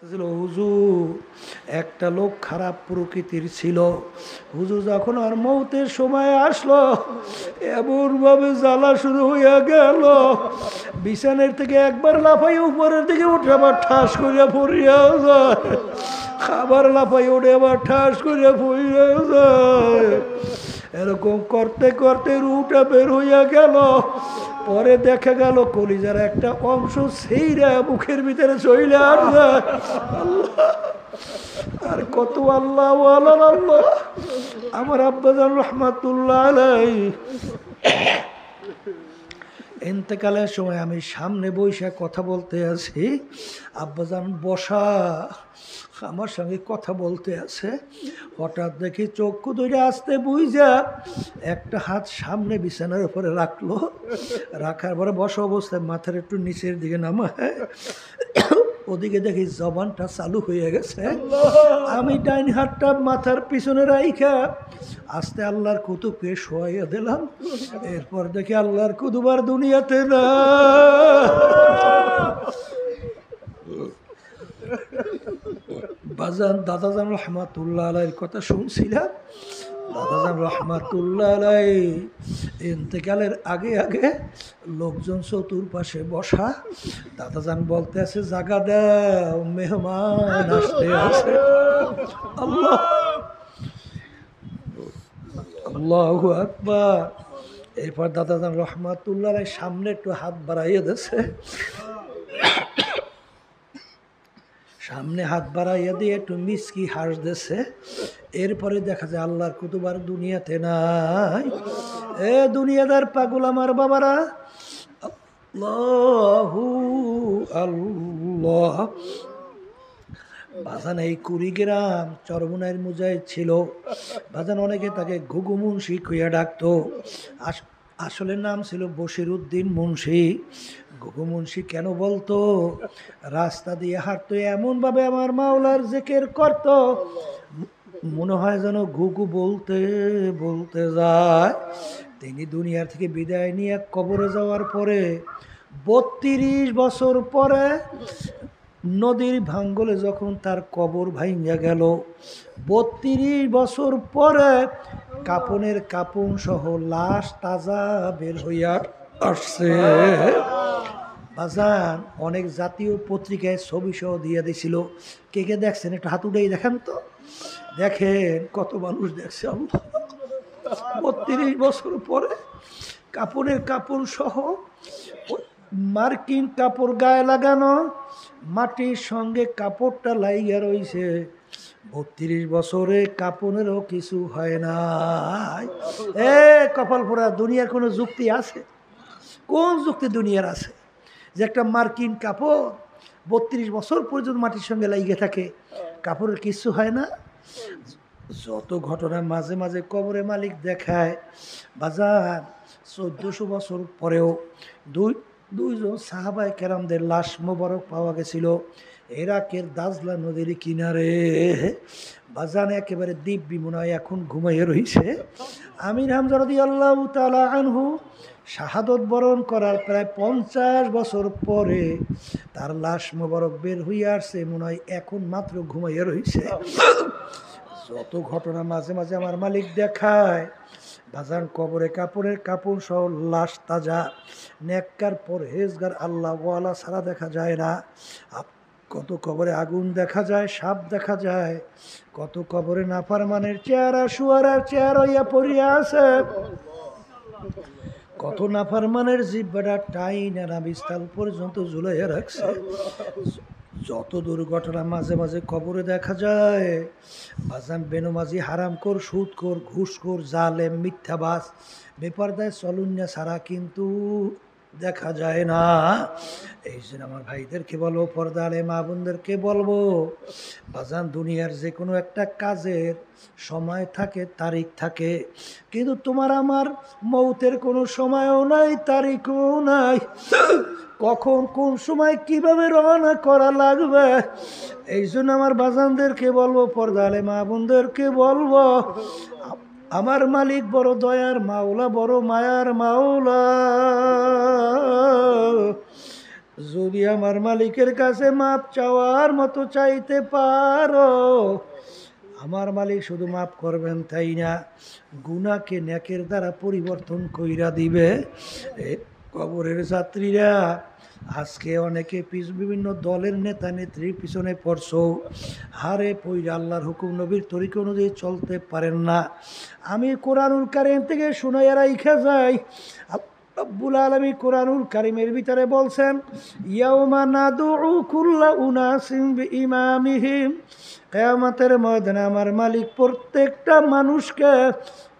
হুজুর একটা লোক খারাপ প্রকৃতির ছিল। হুজুর যখন আর মৌতের সময় আসলো এমন ভাবে জ্বালা শুরু হইয়া গেল, বিছানের থেকে একবার লাফাই উপরের দিকে উঠে আবার ঠাস করিয়া পড়িয়া যায়, আবার লাফাই উঠে আবার ঠাস করিয়া পড়িয়া যায়। এরকম করতে করতে রুটা বের হইয়া গেল। পরে দেখা গেল কলিজার একটা অংশ সেইরা মুখের ভিতরে চলে আসবে। আর কত আল্লাহ আল্লাহ। আমার আব্বাজান রহমাতুল্লাহ আলাইহি ইন্তেকালের সময় আমি সামনে বসে কথা বলতে আছি, আব্বাজান বসা আমার সঙ্গে কথা বলতে আছে। হঠাৎ দেখি চক্ষু ধরে আসতে বুঝা একটা হাত সামনে বিছানার উপরে রাখলো, রাখার পরে বসা অবস্থায় মাথার একটু নিচের দিকে নামায়, ওদিকে দেখি জবানটা চালু হয়ে গেছে। আমি ডাইন হাতটা মাথার পিছনে রাইখা আস্তে আল্লাহর কুতুবকে শোয়াইয়া দিলাম। এরপর দেখি আল্লাহর কুতুব আর দুনিয়াতে না। বাজান দাদাজান রহমাতুল্লাহ আলাইহির কথা শুনছিলাম। দাদাজান রহমাতুল্লাহ আলাইহি ইন্তেকালের আগে আগে লোকজন চতুর্পাশে বসা। দাদাজান বলতে আছে জাগা দাও, মেহমান আসতে আছে। আল্লাহ আল্লাহু আকবার। এরপর দাদাজান রহমাতুল্লাহ আলাইহি সামনে একটু হাত বাড়াইয়া দিয়েছে, সামনে হাত বাড়াইয়া দিয়ে একটু মিসকি হাস দিয়েছে। এরপরে দেখা যায় আল্লাহর কুতুব আর দুনিয়াতে নাই। এ দুনিয়াদার পাগল আমার বাবারা, আল্লাহু আল্লাহ। বাজান এই কুড়িগ্রাম চরমুনাইয়ের মুজাহিদ ছিল। বাজান অনেকে তাকে ঘুঘু মুন্সি কইয়া ডাকতো। আসলে নাম ছিল বশির উদ্দিন মুন্সি। ঘুঘু মুন্সি কেন বলতো? রাস্তা দিয়ে হাঁটতো, এমনভাবে আমার মাওলার জিকির করতো, মনে হয় যেন ঘুঘু বলতে বলতে যায়। তিনি দুনিয়ার থেকে বিদায় নিয়ে কবরে যাওয়ার পরে 32 বছর পরে নদীর ভাঙ্গলে যখন তার কবর ভাঙ্গা গেল, 32 বছর পরে কাপনের কাপন সহ লাশ তাজা বের হইয়া আসছে। বাজান অনেক জাতীয় পত্রিকায় ছবি সহ দিয়ে দিছিল। কে কে দেখছেন একটু হাত উঠেই দেখেন তো, দেখেন কত মানুষ দেখছে। আল্লাহ, 32 বছর পরে কাপড়ের কাপড় সহ, মার্কিন কাপড় গায়ে লাগানো, মাটির সঙ্গে কাপড়টা লাইগা রইছে। 32 বছরে কাপড়েরও কিছু হয় না। এ কপাল পোড়া, দুনিয়ার কোনো যুক্তি আছে? কোন যুক্তি দুনিয়ার আছে যে একটা মার্কিন কাপড় 32 বছর পর্যন্ত মাটির সঙ্গে লাইগে থাকে, কাপড়ের কিছু হয় না? যত ঘটনা মাঝে মাঝে কবরে মালিক দেখায়। বাজার 1400 বছর পরেও দুইজন সাহাবায়ে কেরামদের লাশ মোবারক পাওয়া গেছিল ইরাকের দাজলা নদীর কিনারে। বাজান একেবারে দিব্যি মনে হয় এখন ঘুমাইয়ে রয়েছে। আমির হামজা রাদিয়াল্লাহু তাআলা আনহু শাহাদত বরণ করার প্রায় 50 বছর পরে তার লাশ মোবারক বের হইয়া আসছে, মনে হয় এখন মাত্র ঘুমাইয়ে রয়েছে। যত ঘটনা মাঝে মাঝে আমার মালিক দেখায়। বাজান কবরে কাপড়ের কাপড় সহ লাশ তাজা, নেককার পরহেজগার আল্লাহওয়ালা ছাড়া দেখা যায় না। কত কবরে আগুন দেখা যায়, সাপ দেখা যায়, কত কবরে নাফরমানের চেহারা শুয়ারের চেহারা হইয়া পড়িয়া আছে, কত নাফরমানের জিহ্বাটা টাইনা নাভিস্থল পর্যন্ত ঝুলাইয়া রাখছে। যত দুর্ঘটনা মাঝে মাঝে কবরে দেখা যায়। বাজান বেনমাজি, হারামখোর, সুদখোর, ঘুষখোর, জালেম, মিথ্যাবাজ, বেপরদায় চলুন্যা ছাড়া কিন্তু দেখা যায় না। এই জন্য আমার ভাইদেরকে বলবো, পর্দা আলে মা বোনদেরকে বলবো, বাজান দুনিয়ার যে কোনো একটা কাজের সময় থাকে, তারিখ থাকে, কিন্তু তোমার আমার মৌতের কোনো সময়ও নাই, তারিখও নাই। কখন কোন সময় কিভাবে রওনা করা লাগবে। এই জন্য আমার বাজানদেরকে বলবো, পর্দা আলে মা বোনদেরকে বলবো, আমার মালিক বড় দয়ার মাওলা, বড় মায়ার মাওলা। যদি আমার মালিকের কাছে মাপ চাওয়ার মতো চাইতে পারো, আমার মালিক শুধু মাফ করবেন তাই না, গুনাহকে নেকের দ্বারা পরিবর্তন কইরা দিবে। কবরের যাত্রীরা, আজকে অনেকে বিভিন্ন দলের নেতা নেত্রীর পিছনে পড়ছো, হারে পইরা আল্লাহর হুকুম নবীর তরিকা অনুযায়ী চলতে পারেন না। আমি কোরআনুল কারীম থেকে শুনাইয়া রাইখা যাই, রব্বুল আলামিন কোরআনুল কারীমের ভিতরে বলছেন, ইয়াউমা নাদউ কুল্লা উনাসিন বিইমামিহিম, কিয়ামতের ময়দানে আমার মালিক প্রত্যেকটা মানুষকে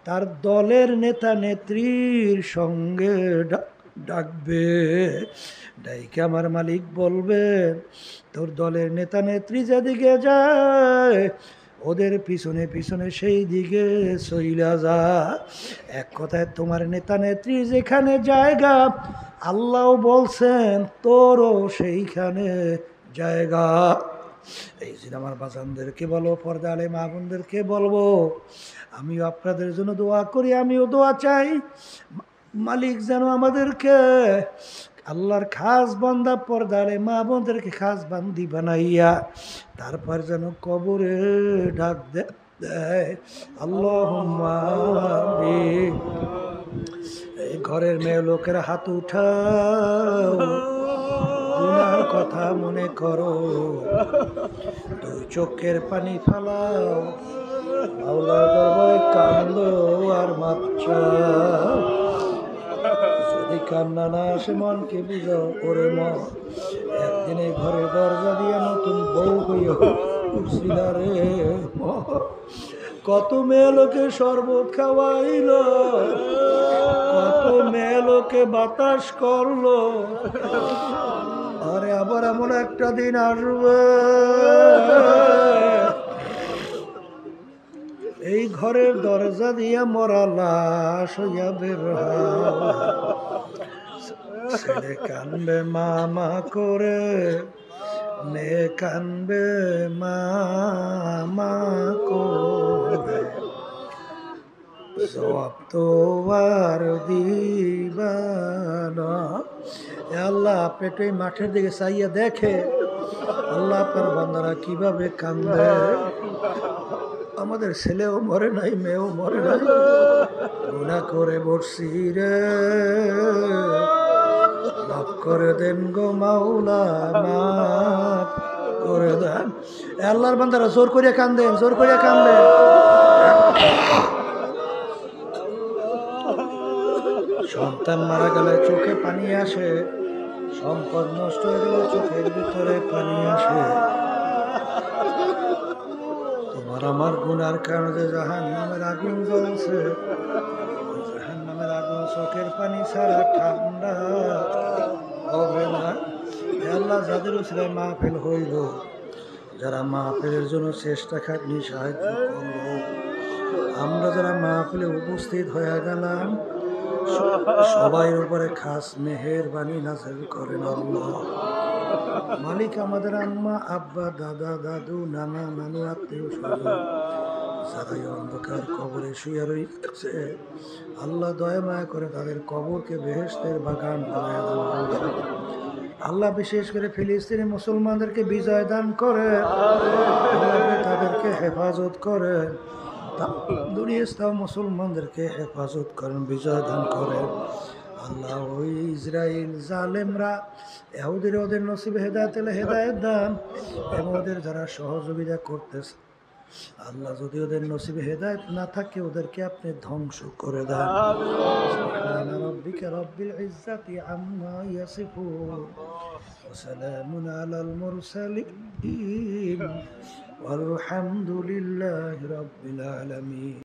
তার দলের নেতা নেত্রীর সঙ্গে ডাকবে। ডাইকে আমার মালিক বলবে, তোর দলের নেতা নেত্রী যেদিকে যায় ওদের পিছনে পিছনে সেই দিকে চইলা যা। এক কথায় তোমার নেতা নেত্রী যেখানে জায়গা, আল্লাহ বলছেন তোরও সেইখানে জায়গা। এই যে আমার বাজানদেরকে বলো, পর্দা আলে মা বোনদেরকে বলবো, আমিও আপনাদের জন্য দোয়া করি, আমিও দোয়া চাই মালিক যেন আমাদেরকে আল্লাহর খাস বান্দা, পর্দা আলে মা বোনদেরকে খাস বান্দি বানাইয়া তারপর যেন কবরে ডাক দেয়। আল্লাহুম্মা আমিন। এই ঘরের মেয়ে লোকের হাত উঠাও, গুনার কথা মনে করো, দুই চোখের পানি ফালাও, আল্লাহর দরবারে কান্দো আর মাপ চাও। যদি কান্না না আসে মনকে বুঝাও, ওরে মন একদিনে ঘরের দরজা দিয়ে নতুন বউ হইয়া উঠছিলা রে। কত মেয়ে লোকে শরবত খাওয়াইল, কত মেয়ে লোকে বাতাস করলো, আরে আবার এমন একটা দিন আসবে এই ঘরের দরজা দিয়ে মরা লাশ হইয়া বের হয়। ছেলে কানবে মামা করে, মেয়ে কানবে মামা করে, জবাব তো আর দিবা না। আল্লাহ আপনি একটু এই মাঠের দিকে চাইয়া দেখে, আল্লাহ আপনার বান্দারা কিভাবে কান্দে। আমাদের ছেলেও মরে নাই, মেয়েও মরে নাই, গুনাহ করে বসছি রে, মাফ করে দেন গো মাওলা, মাফ করে দেন। আল্লাহর বান্দারা জোর করিয়া কান্দেন, জোর করিয়া কান্দেন। সন্তান মারা গেলে চোখে পানি আসে, সম্পদ নষ্ট হয়ে গেলে চোখের ভিতরে পানি আসে। তোমার আমার গুনার কারণে জাহান্নামের আগুন জ্বলছে, জাহান্নামের আগুন চোখের পানি ছাড়া ঠান্ডা হবে না। আল্লাহ যাদের উসিলে মাহফিল হইল, যারা মাহফিলের জন্য চেষ্টা খাটনি সাহায্য করল, আমরা যারা মাহফিলে উপস্থিত হয়ে গেলাম, সবাই উপরে খাস মেহেরবানি নাযিল করেন আল্লাহ। মালিক আমাদের আম্মা আব্বা দাদা দাদু নানা নানু আত্মীয় স্বজন যারা এই অন্ধকার কবরে শুয়ে রয়েছে, আল্লাহ দয়া মায়া করে তাদের কবরকে বেহেশতের বাগান বানায় দেন আল্লাহ। বিশেষ করে ফিলিস্তিনি মুসলমানদেরকে বিজয় দান করে, তাদেরকে হেফাজত করে, দুনিয়াস্থাও মুসলমানদেরকে হেফাজত করেন, বিজয় দান করেন আল্লাহ। ওই ইসরায়েল জালেমরা এহুদির ওদের নসিবে হেদায়েত এলে হেদায়েত দান, এবং ওদের যারা সহযোগিতা করতেছে আল্লাহ যদি ওদের নসিবে হেদায়েত না থাকে ওদেরকে আপনি ধ্বংস করে দেন। সুবহানা রাব্বিকা রাব্বিল ইজ্জাতি আম্মা ইয়াসিফুন ওয়া সালামুন আলাল মুরসালিন ওয়ালহামদুলিল্লাহি রাব্বিল আলামিন।